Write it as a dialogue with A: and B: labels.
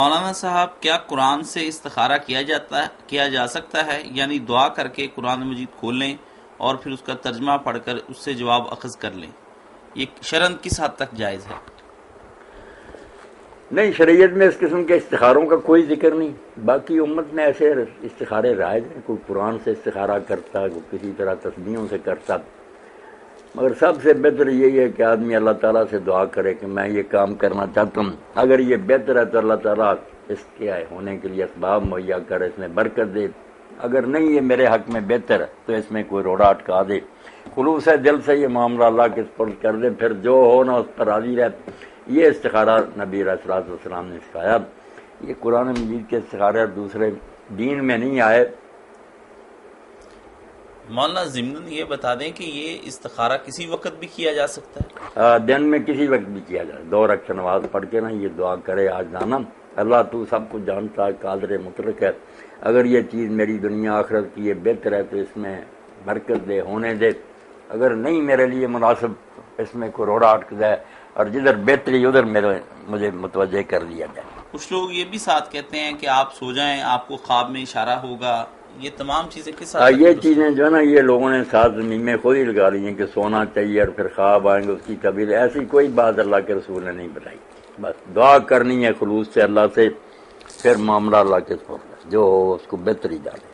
A: مولانا صاحب، کیا قرآن سے استخارہ کیا جا سکتا ہے؟ یعنی دعا کر کے قرآن مجید کھول لیں اور پھر اس کا ترجمہ پڑھ کر اس سے جواب اخذ کر لیں، یہ شرعاً کس حد تک جائز ہے؟
B: نہیں، شریعت میں اس قسم کے استخاروں کا کوئی ذکر نہیں۔ باقی امت میں ایسے استخارے رائج ہیں، کوئی قرآن سے استخارہ کرتا، کوئی کسی طرح تسبیحوں سے کرتا، مگر سب سے بہتر یہی ہے کہ آدمی اللہ تعالیٰ سے دعا کرے کہ میں یہ کام کرنا چاہتا ہوں، اگر یہ بہتر ہے تو اللہ تعالیٰ اس کے ہونے کے لیے اسباب مہیا کرے، اس میں برکت دے، اگر نہیں یہ میرے حق میں بہتر ہے تو اس میں کوئی روڑا اٹکا دے، خلوص دل سے یہ معاملہ اللہ کے سپرد کر دے، پھر جو ہو نا اس پر راضی رہے۔ یہ استخارہ نبی علیہ الصلوۃ والسلام نے سکھایا، یہ قرآن مجید کے استخارے اور دوسرے دین میں نہیں آئے۔
A: مولانا ضمن یہ بتا دیں کہ یہ استخارہ کسی وقت بھی کیا جا سکتا ہے؟
B: دن میں کسی وقت بھی کیا جائے، 2 رکعت نماز پڑھ کے نا یہ دعا کرے، آج جانا اللہ تو سب کچھ جانتا ہے، قادر مطلق ہے، اگر یہ چیز میری دنیا آخرت کی یہ بہتر ہے تو اس میں برکت دے، ہونے دے، اگر نہیں میرے لیے مناسب اس میں کوئی روڑا اٹک جائے، اور جدھر بہتری ادھر مجھے متوجہ کر دیا جائے۔
A: کچھ لوگ یہ بھی ساتھ کہتے ہیں کہ آپ سو جائیں، آپ کو خواب میں اشارہ ہوگا، یہ تمام چیزیں کس حد تک
B: یہ چیزیں جو ہے نا یہ لوگوں نے ساتھ زمین میں خود ہی لگا لی ہیں کہ سونا چاہیے اور پھر خواب آئیں گے اس کی کبھی، ایسی کوئی بات اللہ کے رسول نے نہیں بتائی۔ بس دعا کرنی ہے خلوص سے اللہ سے، پھر معاملہ اللہ کے سپرد، جو ہو اس کو بہتری ڈالے۔